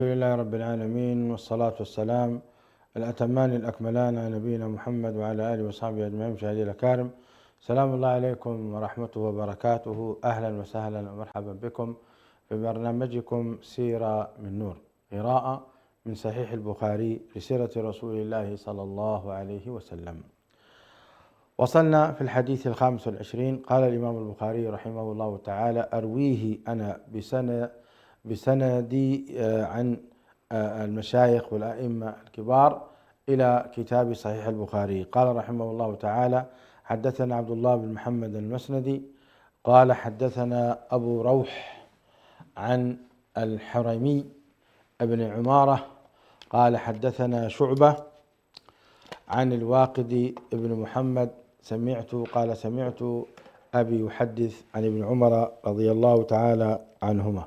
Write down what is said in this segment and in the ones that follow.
الحمد لله رب العالمين، والصلاة والسلام الأتمان الأكملان على نبينا محمد وعلى آله وصحبه أجمعين. مشاهدينا الأكارم، سلام الله عليكم ورحمته وبركاته. أهلا وسهلا ومرحبا بكم في برنامجكم سيرة من نور، قراءة من صحيح البخاري لسيرة رسول الله صلى الله عليه وسلم. وصلنا في الحديث 25. قال الإمام البخاري رحمه الله تعالى: أرويه أنا بسندي عن المشايخ والأئمة الكبار إلى كتاب صحيح البخاري. قال رحمه الله تعالى: حدثنا عبد الله بن محمد المسندي قال حدثنا أبو روح عن الحرمي ابن عمارة قال حدثنا شعبة عن الواقدي ابن محمد سمعت أبي يحدث عن ابن عمر رضي الله تعالى عنهما.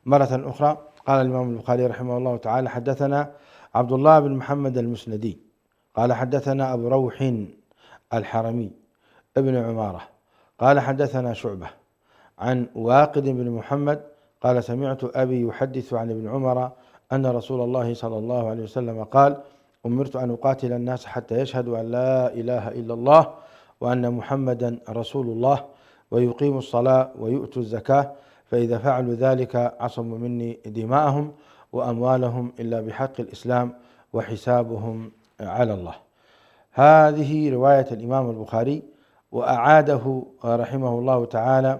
مرة أخرى قال الإمام البخاري رحمه الله تعالى: حدثنا عبد الله بن محمد المسندي قال حدثنا أبو روح الحرمي ابن عمارة قال حدثنا شعبة عن واقد بن محمد قال سمعت أبي يحدث عن ابن عمر أن رسول الله صلى الله عليه وسلم قال: أمرت أن أقاتل الناس حتى يشهدوا أن لا إله إلا الله وأن محمدا رسول الله ويقيموا الصلاة ويؤتوا الزكاة، فإذا فعلوا ذلك عصموا مني دماءهم وأموالهم إلا بحق الإسلام وحسابهم على الله. هذه رواية الإمام البخاري، وأعاده رحمه الله تعالى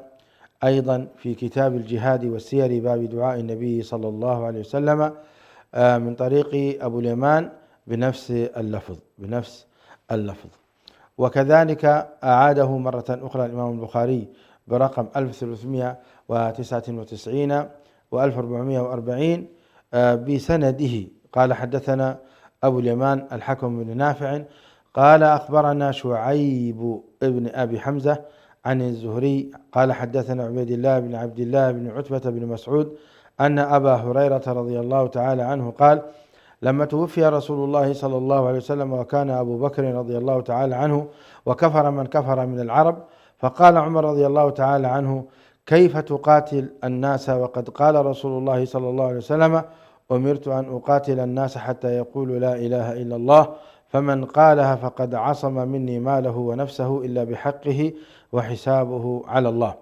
أيضا في كتاب الجهاد والسير باب دعاء النبي صلى الله عليه وسلم من طريق أبو اليمان بنفس اللفظ. وكذلك أعاده مرة أخرى الإمام البخاري برقم 1399 و1440 بسنده. قال حدثنا أبو اليمان الحكم بن نافع قال أخبرنا شعيب ابن أبي حمزة عن الزهري قال حدثنا عبيد الله بن عبد الله بن عتبة بن مسعود أن أبا هريرة رضي الله تعالى عنه قال: لما توفي رسول الله صلى الله عليه وسلم وكان أبو بكر رضي الله تعالى عنه وكفر من كفر من العرب، فقال عمر رضي الله تعالى عنه: كيف تقاتل الناس وقد قال رسول الله صلى الله عليه وسلم: أمرت أن أقاتل الناس حتى يقولوا لا إله إلا الله، فمن قالها فقد عصم مني ماله ونفسه إلا بحقه وحسابه على الله.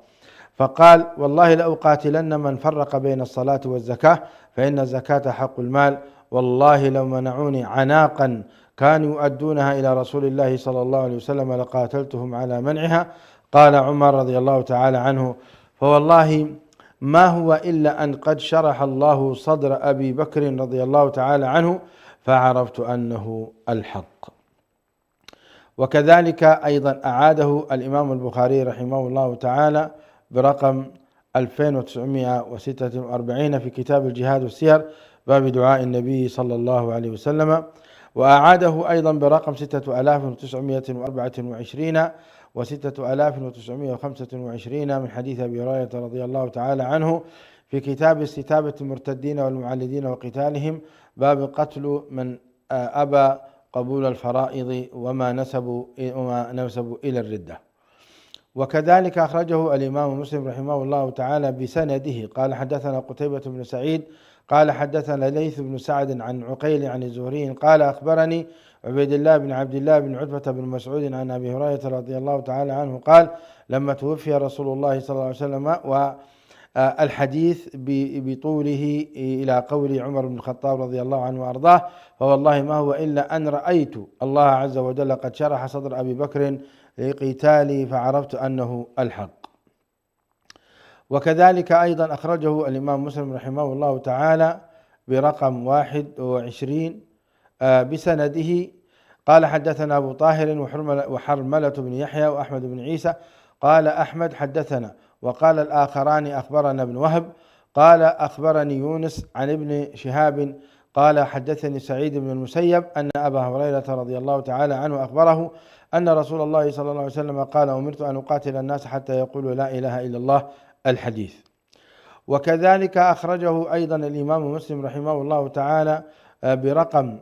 فقال: والله لأقاتلن من فرق بين الصلاة والزكاة، فإن الزكاة حق المال، والله لو منعوني عناقا كانوا يؤدونها إلى رسول الله صلى الله عليه وسلم لقاتلتهم على منعها. قال عمر رضي الله تعالى عنه: فوالله ما هو إلا أن قد شرح الله صدر أبي بكر رضي الله تعالى عنه فعرفت أنه الحق. وكذلك أيضا أعاده الإمام البخاري رحمه الله تعالى برقم 2946 في كتاب الجهاد والسير باب دعاء النبي صلى الله عليه وسلم. وأعاده أيضا برقم 6924 و6925 من حديث أبي هريرة رضي الله تعالى عنه في كتاب استتابة المرتدين والمعلدين وقتالهم باب قتل من أبى قبول الفرائض وما نسبوا إلى الردة. وكذلك أخرجه الإمام مسلم رحمه الله تعالى بسنده. قال حدثنا قتيبة بن سعيد قال حدثنا ليث بن سعد عن عقيل عن الزهري قال أخبرني عبيد الله بن عبد الله بن عتبة بن مسعود عن أبي هريرة رضي الله تعالى عنه قال: لما توفي رسول الله صلى الله عليه وسلم والحديث بطوله إلى قول عمر بن الخطاب رضي الله عنه وأرضاه: فوالله ما هو إلا أن رأيت الله عز وجل قد شرح صدر أبي بكر لقتالي فعرفت أنه الحق. وكذلك أيضا أخرجه الإمام مسلم رحمه الله تعالى برقم 21 بسنده. قال حدثنا أبو طاهر وحرملة بن يحيى وأحمد بن عيسى قال أحمد حدثنا، وقال الآخران أخبرنا ابن وهب قال أخبرني يونس عن ابن شهاب قال حدثني سعيد بن المسيب أن أبا هريرة رضي الله تعالى عنه أخبره أن رسول الله صلى الله عليه وسلم قال: أمرت أن أقاتل الناس حتى يقولوا لا إله إلا الله، الحديث. وكذلك أخرجه أيضا الإمام مسلم رحمه الله تعالى برقم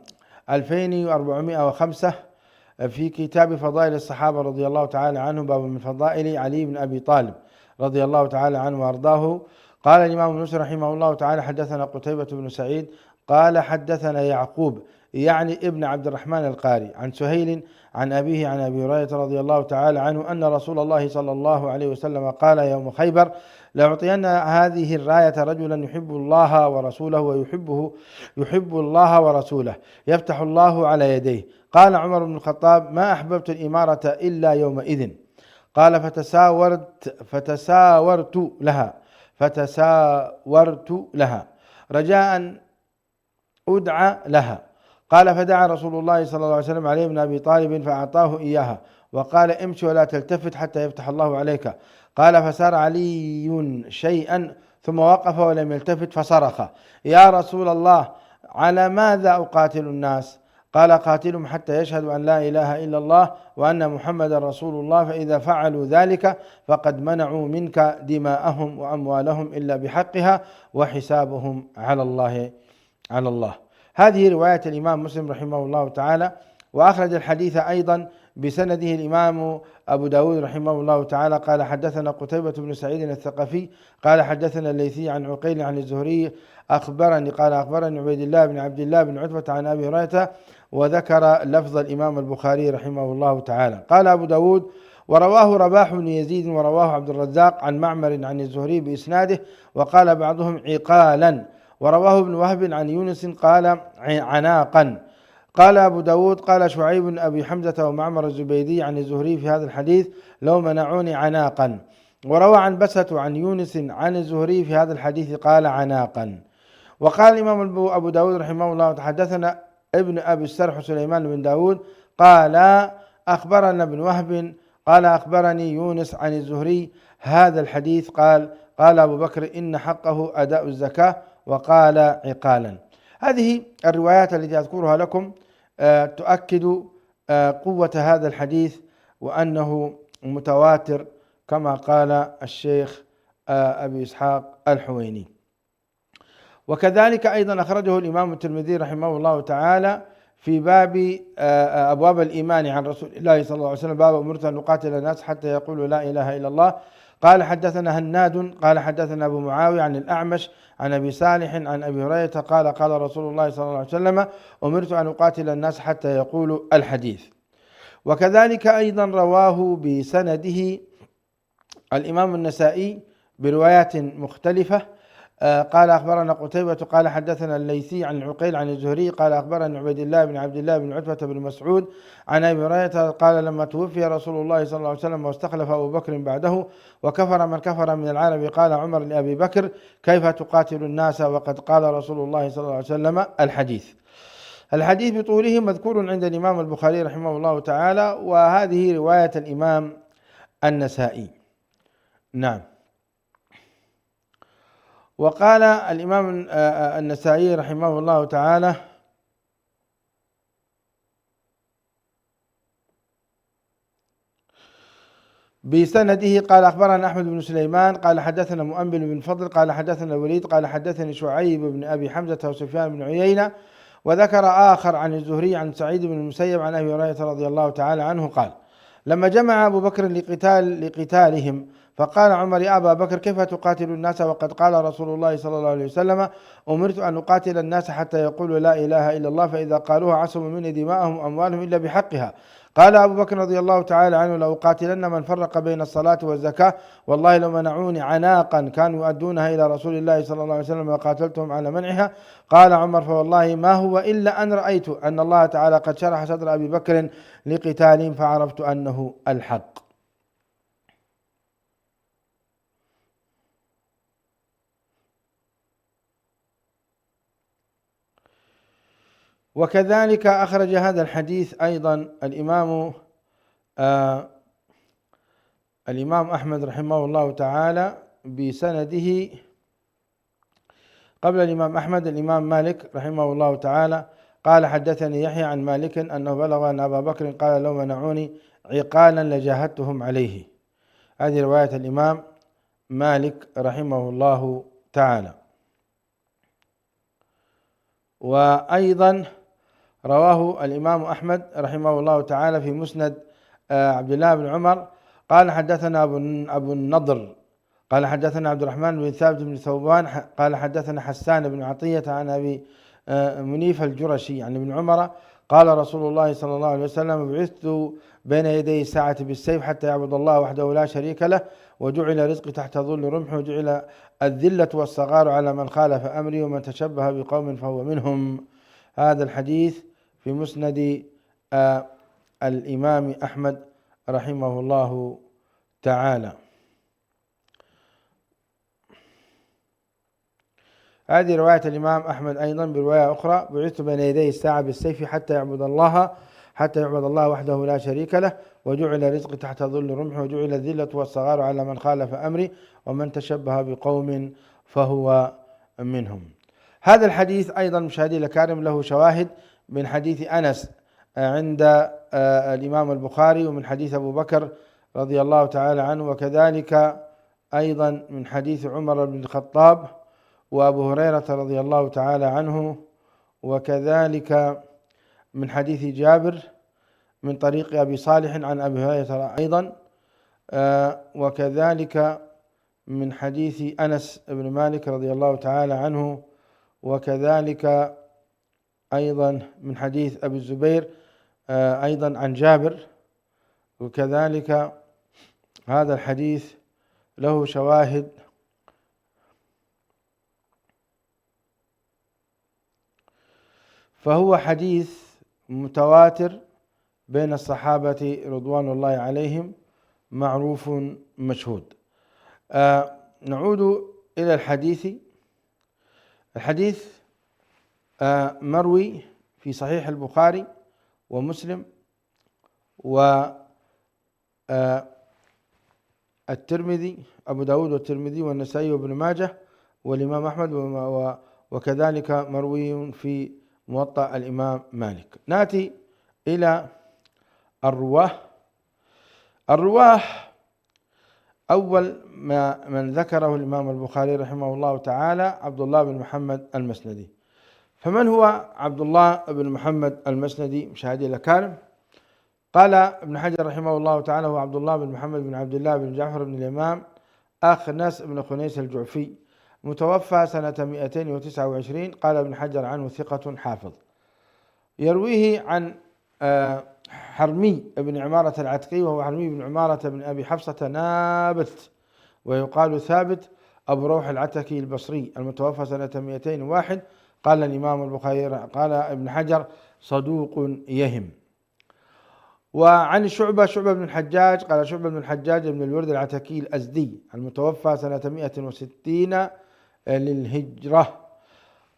2405 في كتاب فضائل الصحابة رضي الله تعالى عنهم باب من فضائل علي بن أبي طالب رضي الله تعالى عنه وأرضاه قال الإمام مسلم رحمه الله تعالى حدثنا قتيبة بن سعيد قال حدثنا يعقوب يعني ابن عبد الرحمن القاري عن سهيل عن أبيه عن أبي هريرة رضي الله تعالى عنه أن رسول الله صلى الله عليه وسلم قال يوم خيبر: لأعطين هذه الراية رجلا يحب الله ورسوله يحب الله ورسوله يفتح الله على يديه. قال عمر بن الخطاب: ما أحببت الإمارة إلا يومئذ. قال فتساورت لها رجاء أدعى لها. قال فدعا رسول الله صلى الله عليه وسلم علي بن أبي طالب فأعطاه إياها وقال: امشي ولا تلتفت حتى يفتح الله عليك. قال فسار علي شيئا ثم وقف ولم يلتفت فصرخ: يا رسول الله، على ماذا أقاتل الناس؟ قال: قاتلهم حتى يشهدوا أن لا إله إلا الله وأن محمد رسول الله، فإذا فعلوا ذلك فقد منعوا منك دماءهم وأموالهم إلا بحقها وحسابهم على الله. هذه رواية الإمام مسلم رحمه الله تعالى. وأخرج الحديث أيضا بسنده الإمام أبو داود رحمه الله تعالى قال حدثنا قتيبة بن سعيد الثقفي قال حدثنا الليثي عن عقيل عن الزهري أخبرني عبيد الله بن عبد الله بن عتبة عن أبي هريرة، وذكر لفظ الإمام البخاري رحمه الله تعالى. قال أبو داود: ورواه رباح بن يزيد ورواه عبد الرزاق عن معمر عن الزهري بإسناده، وقال بعضهم عقالا، ورواه ابن وهب عن يونس قال عناقا. قال أبو داود: قال شعيب بن أبي حمزة ومعمر الزبيدي عن الزهري في هذا الحديث: لو منعوني عناقا. وروى عن بسة عن يونس عن الزهري في هذا الحديث قال عناقا. وقال الإمام أبو داود رحمه الله: تحدثنا ابن أبي السرح سليمان بن داود قال أخبرنا ابن وهب قال أخبرني يونس عن الزهري هذا الحديث قال أبو بكر: إن حقه أداء الزكاة، وقال عقالا. هذه الروايات التي أذكرها لكم تؤكد قوة هذا الحديث وأنه متواتر كما قال الشيخ أبي إسحاق الحويني. وكذلك أيضا أخرجه الإمام الترمذي رحمه الله تعالى في باب أبواب الإيمان عن رسول الله صلى الله عليه وسلم: باب أمرت أن أقاتل الناس حتى يقولوا لا إله إلا الله. قال حدثنا هناد قال حدثنا أبو معاوية عن الأعمش عن أبي صالح عن أبي هريرة قال رسول الله صلى الله عليه وسلم: أمرت أن أقاتل الناس حتى يقولوا الحديث. وكذلك أيضا رواه بسنده الإمام النسائي بروايات مختلفة. قال أخبرنا قتيبة قال حدثنا الليثي عن عقيل عن الزهري قال أخبرنا عبيد الله بن عبد الله بن عتبة بن مسعود عن أبي هريرة قال: لما توفي رسول الله صلى الله عليه وسلم واستخلف أبو بكر بعده وكفر من كفر من العرب، قال عمر لأبي بكر: كيف تقاتل الناس وقد قال رسول الله صلى الله عليه وسلم الحديث بطوله مذكور عند الإمام البخاري رحمه الله تعالى، وهذه رواية الإمام النسائي. نعم. وقال الإمام النسائي رحمه الله تعالى: بسنده قال أخبرنا أحمد بن سليمان قال حدثنا مؤمل بن فضل قال حدثنا الوليد قال حدثني شعيب بن أبي حمزة وسفيان بن عيينة. وذكر آخر عن الزهري عن سعيد بن المسيب عن أبي هريرة رضي الله تعالى عنه قال: لما جمع أبو بكر لقتالهم فقال عمر: يا أبا بكر، كيف تقاتل الناس وقد قال رسول الله صلى الله عليه وسلم: أمرت أن أقاتل الناس حتى يقولوا لا إله إلا الله، فإذا قالوها عصموا مني دماءهم وأموالهم إلا بحقها. قال أبو بكر رضي الله تعالى عنه: لأقاتلن من فرق بين الصلاة والزكاة، والله لو منعوني عناقا كانوا يؤدونها إلى رسول الله صلى الله عليه وسلم وقاتلتهم على منعها. قال عمر: فوالله ما هو إلا أن رأيت أن الله تعالى قد شرح صدر أبي بكر لقتالهم فعرفت أنه الحق. وكذلك أخرج هذا الحديث أيضا الإمام أحمد رحمه الله تعالى بسنده قبل الإمام أحمد الإمام مالك رحمه الله تعالى قال: حدثني يحيى عن مالك أنه بلغ أن أبا بكر قال: لو منعوني عقالا لجاهدتهم عليه. هذه رواية الإمام مالك رحمه الله تعالى. وأيضا رواه الإمام أحمد رحمه الله تعالى في مسند عبد الله بن عمر قال: حدثنا أبو النضر قال حدثنا عبد الرحمن بن ثابت بن ثوبان قال حدثنا حسان بن عطية عن أبي منيف الجرشي عن ابن عمر قال رسول الله صلى الله عليه وسلم: بعثت بين يدي الساعة بالسيف حتى يعبد الله وحده لا شريك له، وجعل رزقي تحت ظل رمح، وجعل الذلة والصغار على من خالف أمري، ومن تشبه بقوم فهو منهم. هذا الحديث في مسند الإمام أحمد رحمه الله تعالى. هذه رواية الإمام أحمد أيضا برواية أخرى: بعثت بين يدي الساعة بالسيف حتى يعبد الله وحده لا شريك له، وجعل رزقي تحت ظل رمح، وجعل الذلة والصغار على من خالف أمري، ومن تشبه بقوم فهو منهم. هذا الحديث أيضا مشاهدي الأكارم له شواهد من حديث أنس عند الإمام البخاري، ومن حديث أبو بكر رضي الله تعالى عنه، وكذلك أيضا من حديث عمر بن الخطاب وأبو هريرة رضي الله تعالى عنه، وكذلك من حديث جابر من طريق أبي صالح عن أبي هريرة أيضا، وكذلك من حديث أنس بن مالك رضي الله تعالى عنه، وكذلك أيضا من حديث أبي الزبير أيضا عن جابر، وكذلك هذا الحديث له شواهد فهو حديث متواتر بين الصحابة رضوان الله عليهم، معروف مشهود. نعود إلى الحديث مروي في صحيح البخاري ومسلم والترمذي، أبو داود والترمذي والنسائي وابن ماجه والإمام أحمد، وكذلك مروي في موطأ الإمام مالك. نأتي إلى الرواه. أول من ذكره الإمام البخاري رحمه الله تعالى عبد الله بن محمد المسندي. فمن هو عبد الله بن محمد المسندي مشاهدي الأكارم؟ قال ابن حجر رحمه الله تعالى: هو عبد الله بن محمد بن عبد الله بن جعفر بن الإمام أخنس بن خنيس الجعفي، متوفى سنة 229. قال ابن حجر عنه: ثقة حافظ. يرويه عن حرمي بن عمارة العتقي، وهو حرمي بن عمارة بن أبي حفصة نابت، ويقال ثابت أبو روح العتكي البصري، المتوفى سنة 201. قال الإمام البخاري قال ابن حجر: صدوق يهم. وعن شعبة بن الحجاج قال: شعبة بن الحجاج بن الورد العتكي الأزدي، المتوفى سنة 160 للهجرة.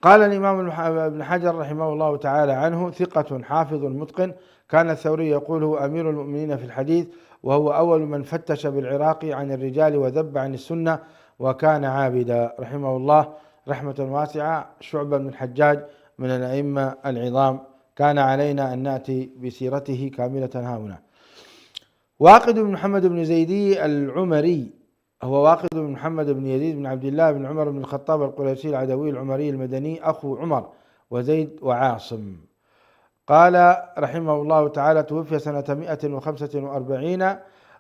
قال الإمام ابن حجر رحمه الله تعالى عنه: ثقة حافظ متقن. كان الثوري يقول: هو أمير المؤمنين في الحديث، وهو أول من فتش بالعراق عن الرجال وذب عن السنة، وكان عابدا رحمه الله رحمة واسعة. شعبة بن الحجاج من الأئمة العظام، كان علينا أن نأتي بسيرته كاملة هاهنا. واقد بن محمد بن زيدي العمري، هو واقد بن محمد بن يزيد بن عبد الله بن عمر بن الخطاب القرشي العدوي العمري المدني، أخو عمر وزيد وعاصم. قال رحمه الله تعالى: توفي سنة 145.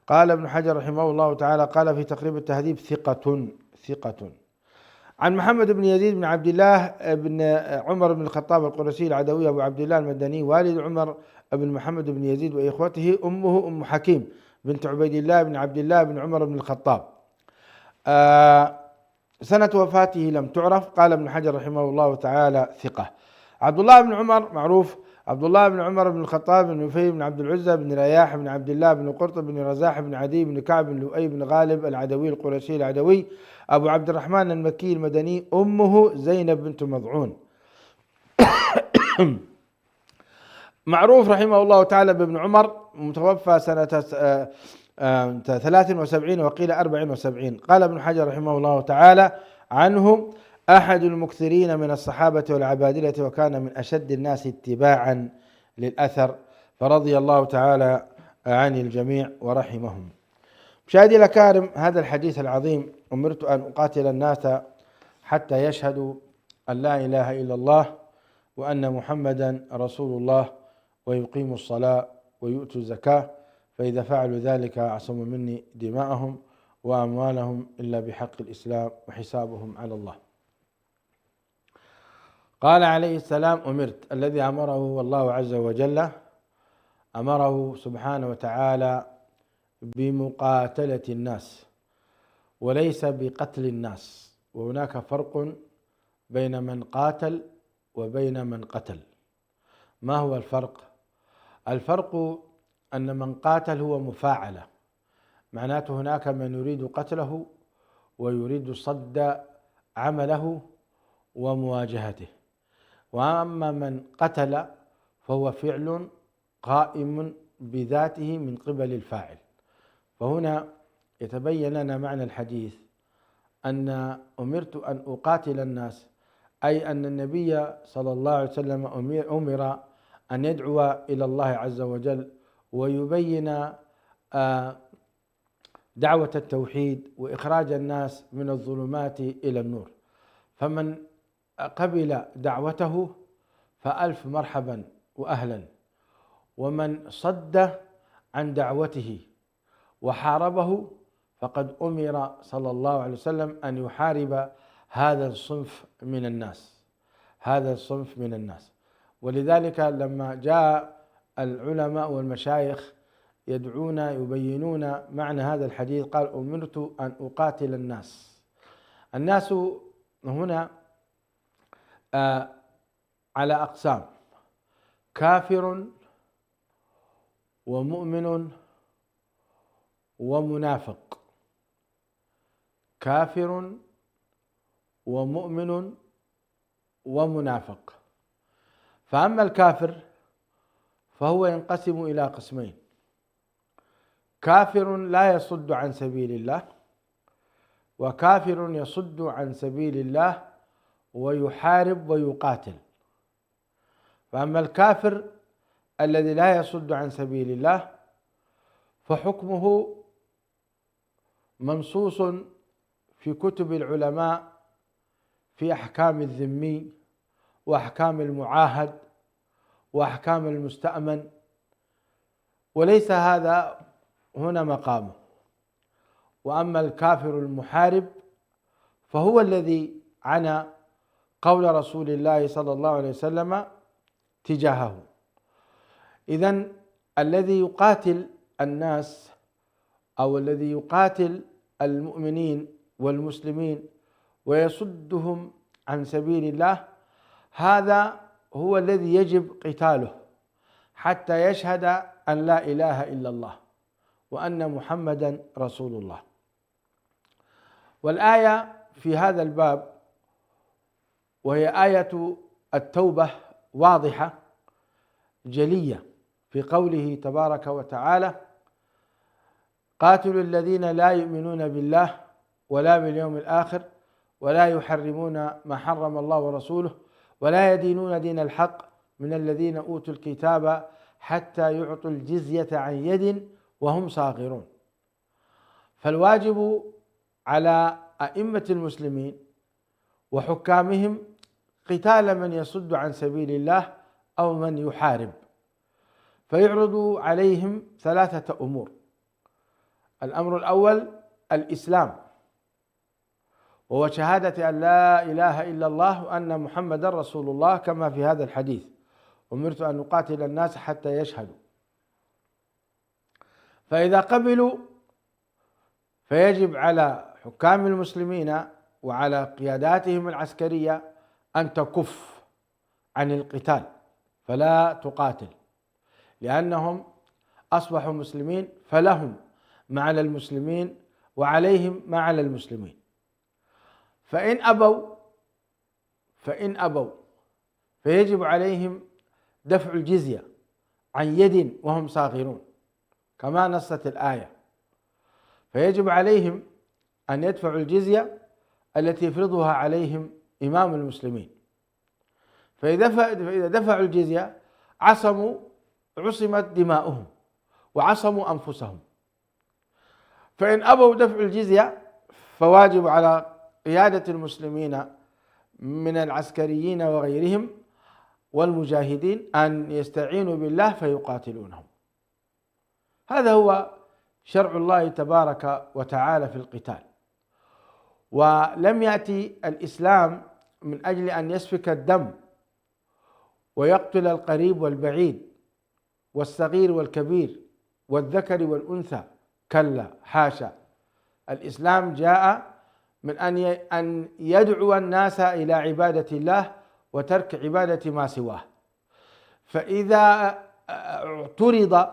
قال ابن حجر رحمه الله تعالى قال في تقريب التهذيب: ثقة. عن محمد بن يزيد بن عبد الله بن عمر بن الخطاب القرشي العدوي أبو عبد الله المدني، والد عمر بن محمد بن يزيد وإخوته، أمه أم حكيم بنت عبيد الله بن عبد الله بن عمر بن الخطاب. سنة وفاته لم تعرف. قال ابن حجر رحمه الله تعالى: ثقة. عبد الله بن عمر معروف: عبد الله بن عمر بن الخطاب بن نفيل بن عبد العزى بن رياح بن عبد الله بن قرط بن رزاح بن عدي بن كعب بن لؤي بن غالب العدوي القرشي العدوي أبو عبد الرحمن المكي المدني، أمه زينب بنت مضعون. معروف رحمه الله تعالى بابن عمر، متوفى سنة 73 وقيل 74. قال ابن حجر رحمه الله تعالى عنه: أحد المكثرين من الصحابة والعبادلة، وكان من أشد الناس اتباعا للأثر، فرضي الله تعالى عن الجميع ورحمهم. مشاهدي الأكارم، هذا الحديث العظيم: أمرت أن أقاتل الناس حتى يشهدوا أن لا إله إلا الله وأن محمدا رسول الله ويقيموا الصلاة ويؤتوا الزكاة، فإذا فعلوا ذلك عصموا مني دماءهم وأموالهم إلا بحق الإسلام وحسابهم على الله. قال عليه السلام: أمرت، الذي أمره والله عز وجل أمره سبحانه وتعالى بمقاتلة الناس وليس بقتل الناس، وهناك فرق بين من قاتل وبين من قتل. ما هو الفرق؟ الفرق أن من قاتل هو مفاعلة، معناته هناك من يريد قتله ويريد صد عمله ومواجهته، وأما من قتل فهو فعل قائم بذاته من قبل الفاعل. فهنا يتبين لنا معنى الحديث أن أمرت أن أقاتل الناس، أي أن النبي صلى الله عليه وسلم أمر أن يدعو إلى الله عز وجل ويبين دعوة التوحيد وإخراج الناس من الظلمات إلى النور. فمن قبل دعوته فألف مرحبا وأهلا، ومن صد عن دعوته وحاربه فقد أمر صلى الله عليه وسلم أن يحارب هذا الصنف من الناس. ولذلك لما جاء العلماء والمشايخ يبينون معنى هذا الحديث قال: أمرت أن أقاتل الناس هنا على أقسام: كافر ومؤمن ومنافق، كافر ومؤمن ومنافق. فأما الكافر فهو ينقسم إلى قسمين: كافر لا يصد عن سبيل الله، وكافر يصد عن سبيل الله ويحارب ويقاتل. فأما الكافر الذي لا يصد عن سبيل الله فحكمه منصوص في كتب العلماء في أحكام الذمي وأحكام المعاهد وأحكام المستأمن، وليس هذا هنا مقامه. وأما الكافر المحارب فهو الذي عنى قول رسول الله صلى الله عليه وسلم تجاهه. إذن الذي يقاتل الناس أو الذي يقاتل المؤمنين والمسلمين ويصدهم عن سبيل الله، هذا هو الذي يجب قتاله حتى يشهد أن لا إله إلا الله وأن محمدا رسول الله. والآية في هذا الباب وهي آية التوبة واضحة جلية في قوله تبارك وتعالى: قاتلوا الذين لا يؤمنون بالله ولا باليوم الآخر ولا يحرمون ما حرم الله ورسوله ولا يدينون دين الحق من الذين أوتوا الكتاب حتى يعطوا الجزية عن يد وهم صاغرون. فالواجب على أئمة المسلمين وحكامهم قتال من يصد عن سبيل الله أو من يحارب، فيعرض عليهم ثلاثة أمور: الأمر الأول الإسلام، وهو شهادة أن لا إله إلا الله وأن محمدا رسول الله، كما في هذا الحديث: أمرت أن أقاتل الناس حتى يشهدوا. فإذا قبلوا فيجب على حكام المسلمين وعلى قياداتهم العسكرية أن تكف عن القتال فلا تقاتل، لأنهم أصبحوا مسلمين فلهم ما على المسلمين وعليهم ما على المسلمين. فإن أبوا فيجب عليهم دفع الجزية عن يد وهم صاغرون كما نصت الآية، فيجب عليهم أن يدفعوا الجزية التي يفرضها عليهم إمام المسلمين. فإذا دفعوا الجزية عصمت دماؤهم وعصموا أنفسهم. فإن أبوا دفع الجزية فواجب على قيادة المسلمين من العسكريين وغيرهم والمجاهدين أن يستعينوا بالله فيقاتلونهم. هذا هو شرع الله تبارك وتعالى في القتال، ولم يأتي الإسلام من أجل أن يسفك الدم ويقتل القريب والبعيد والصغير والكبير والذكر والأنثى، كلا حاشا. الإسلام جاء من أن يدعو الناس إلى عبادة الله وترك عبادة ما سواه. فإذا اعترض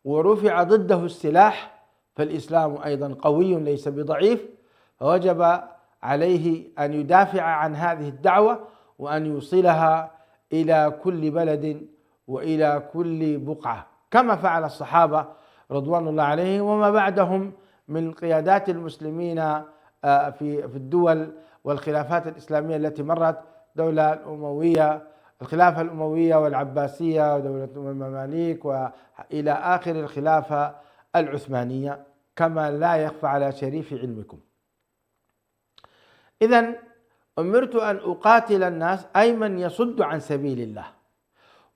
ورفع ضده السلاح فالإسلام أيضا قوي ليس بضعيف، فوجب عليه أن يدافع عن هذه الدعوة وأن يوصلها إلى كل بلد وإلى كل بقعة، كما فعل الصحابة رضوان الله عليهم وما بعدهم من قيادات المسلمين في الدول والخلافات الإسلامية التي مرت، دولة الأموية، الخلافة الأموية والعباسية ودولة المماليك وإلى آخر الخلافة العثمانية، كما لا يخفى على شريف علمكم. إذن أمرت أن أقاتل الناس أي من يصد عن سبيل الله،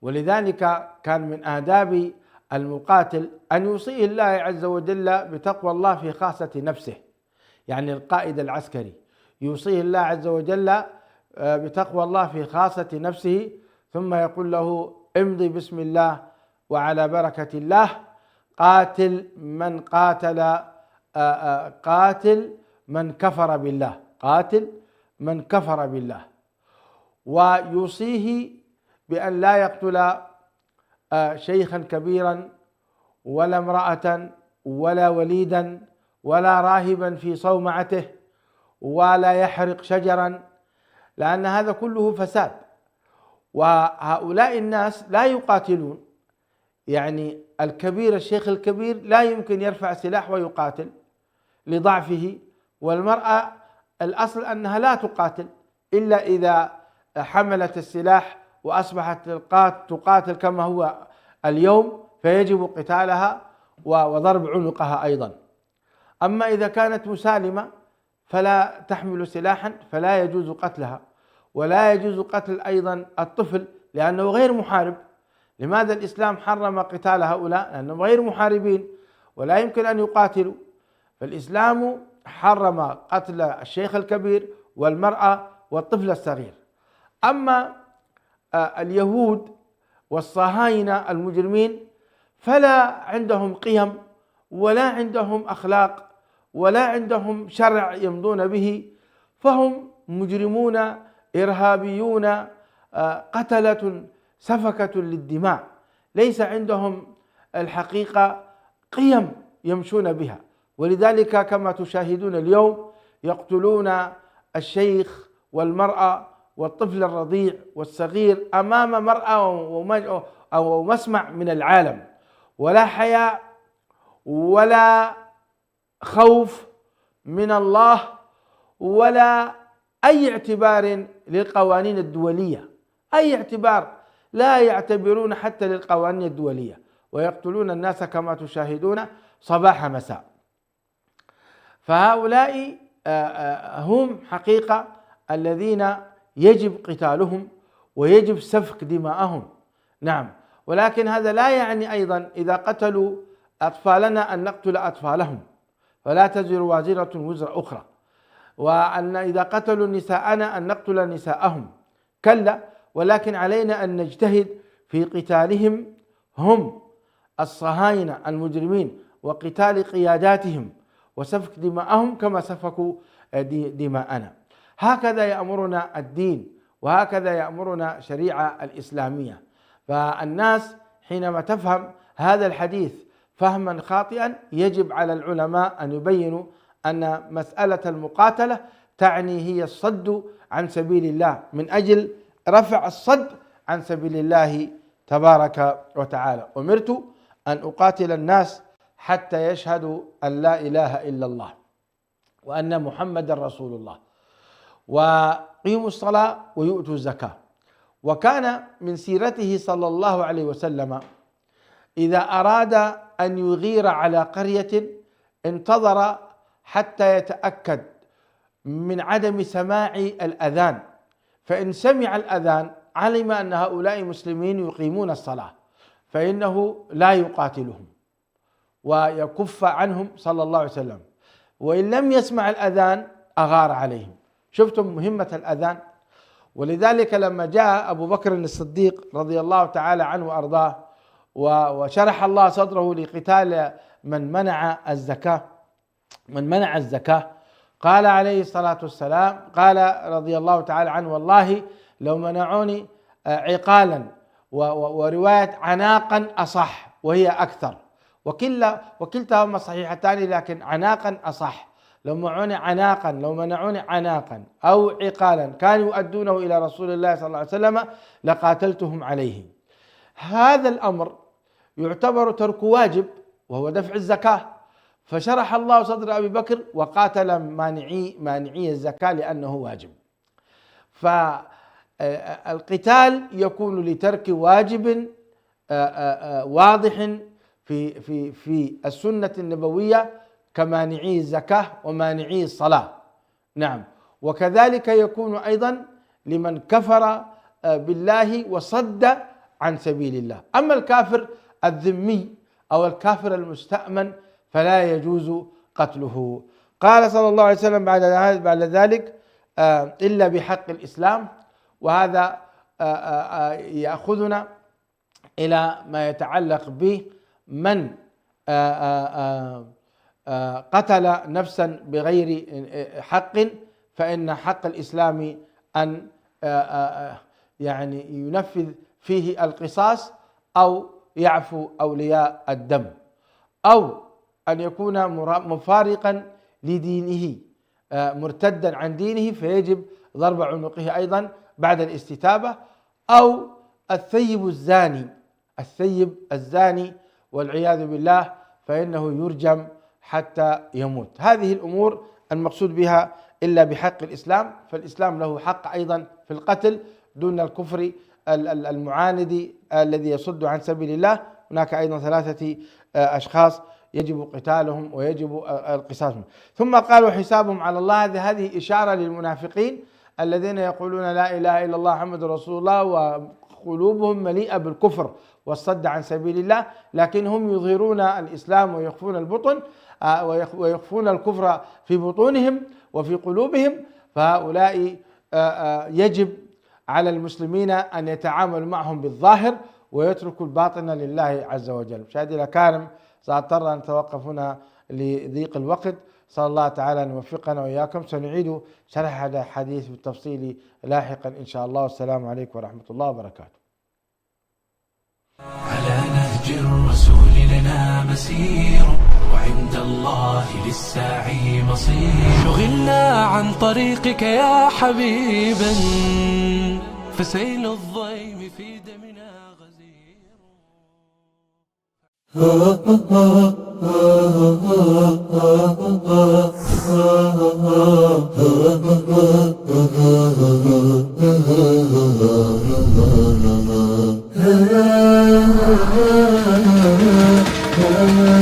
ولذلك كان من آداب المقاتل أن يوصي الله عز وجل بتقوى الله في خاصة نفسه، يعني القائد العسكري يوصيه الله عز وجل بتقوى الله في خاصة نفسه، ثم يقول له امضي بسم الله وعلى بركة الله، قاتل من قاتل، قاتل من كفر بالله، قاتل من كفر بالله. ويوصيه بأن لا يقتل شيخا كبيرا ولا امرأة ولا وليدا ولا راهبا في صومعته ولا يحرق شجرا، لأن هذا كله فساد. وهؤلاء الناس لا يقاتلون، يعني الكبير الشيخ الكبير لا يمكن يرفع سلاح ويقاتل لضعفه، والمرأة الأصل أنها لا تقاتل إلا إذا حملت السلاح وأصبحت تقاتل كما هو اليوم، فيجب قتالها وضرب عنقها أيضا. أما إذا كانت مسالمة فلا تحمل سلاحا فلا يجوز قتلها، ولا يجوز قتل أيضا الطفل لأنه غير محارب. لماذا الإسلام حرم قتال هؤلاء؟ لأنهم غير محاربين ولا يمكن أن يقاتلوا، فالإسلام حرم قتل الشيخ الكبير والمرأة والطفل الصغير. أما اليهود والصهاينة المجرمين فلا عندهم قيم ولا عندهم أخلاق ولا عندهم شرع يمضون به، فهم مجرمون إرهابيون قتلة سفكة للدماء، ليس عندهم الحقيقة قيم يمشون بها. ولذلك كما تشاهدون اليوم يقتلون الشيخ والمرأة والطفل الرضيع والصغير أمام مرأة أو مسمع من العالم، ولا حياء ولا خوف من الله ولا أي اعتبار للقوانين الدولية، أي اعتبار، لا يعتبرون حتى للقوانين الدولية، ويقتلون الناس كما تشاهدون صباح مساء. فهؤلاء هم حقيقة الذين يجب قتالهم ويجب سفك دماءهم، نعم. ولكن هذا لا يعني أيضا إذا قتلوا أطفالنا أن نقتل أطفالهم، فلا تزر وازرة وزر أخرى، وأن إذا قتلوا نساءنا أن نقتل نساءهم، كلا، ولكن علينا أن نجتهد في قتالهم هم الصهاينة المجرمين وقتال قياداتهم وسفك دماءهم كما سفكوا دماءنا. هكذا يأمرنا الدين وهكذا يأمرنا شريعة الإسلامية. فالناس حينما تفهم هذا الحديث فهما خاطئا يجب على العلماء أن يبينوا أن مسألة المقاتلة تعني هي الصد عن سبيل الله، من أجل رفع الصد عن سبيل الله تبارك وتعالى. أمرت أن أقاتل الناس حتى يشهدوا أن لا إله إلا الله وأن محمد رسول الله ويقيموا الصلاة ويؤتوا الزكاة. وكان من سيرته صلى الله عليه وسلم إذا أراد أن يغير على قرية انتظر حتى يتأكد من عدم سماع الأذان، فإن سمع الأذان علم أن هؤلاء مسلمين يقيمون الصلاة فإنه لا يقاتلهم ويكف عنهم صلى الله عليه وسلم، وإن لم يسمع الأذان أغار عليهم. شفتم مهمة الأذان؟ ولذلك لما جاء أبو بكر الصديق رضي الله تعالى عنه وأرضاه وشرح الله صدره لقتال من منع الزكاة، قال عليه الصلاة والسلام، قال رضي الله تعالى عنه: والله لو منعوني عقالا، ورواية عناقا أصح وهي أكثر، وكلتهما صحيحتان لكن عناقا أصح. لو منعوني عناقا أو عقالا كانوا يؤدونه إلى رسول الله صلى الله عليه وسلم لقاتلتهم عليه. هذا الأمر يعتبر ترك واجب وهو دفع الزكاة، فشرح الله صدر أبي بكر وقاتل مانعي الزكاة لأنه واجب. فالقتال يكون لترك واجب واضح في السنة النبوية كمانعي الزكاة ومانعي الصلاة. نعم، وكذلك يكون أيضا لمن كفر بالله وصد عن سبيل الله. أما الكافر الذمي أو الكافر المستأمن فلا يجوز قتله. قال صلى الله عليه وسلم بعد ذلك: إلا بحق الإسلام. وهذا يأخذنا إلى ما يتعلق به من قتل نفسا بغير حق، فإن حق الإسلام أن يعني ينفذ فيه القصاص أو يعفو أولياء الدم، أو أن يكون مفارقا لدينه مرتدا عن دينه فيجب ضرب عنقه أيضا بعد الاستتابة، أو الثيب الزاني والعياذ بالله فإنه يرجم حتى يموت. هذه الأمور المقصود بها إلا بحق الإسلام، فالإسلام له حق أيضا في القتل دون الكفر المعاند الذي يصد عن سبيل الله. هناك أيضا 3 أشخاص يجب قتالهم ويجب القصاص. ثم قالوا حسابهم على الله. هذه إشارة للمنافقين الذين يقولون لا إله إلا الله محمد رسول الله وقلوبهم مليئة بالكفر والصد عن سبيل الله، لكن هم يظهرون الإسلام ويخفون البطن ويخفون الكفر في بطونهم وفي قلوبهم. فهؤلاء يجب على المسلمين أن يتعاملوا معهم بالظاهر ويتركوا الباطن لله عز وجل. مشاهدينا الكرام، سأضطر أن نتوقف هنا لضيق الوقت. صلى الله تعالى أن يوفقنا وإياكم. سنعيد شرح هذا الحديث بالتفصيل لاحقا إن شاء الله. والسلام عليكم ورحمة الله وبركاته. على نهج الرسول لنا مسير، وعند الله للساعي مصير. شغلنا عن طريقك يا حبيبا، فسيل الضيم في دمنا غزير.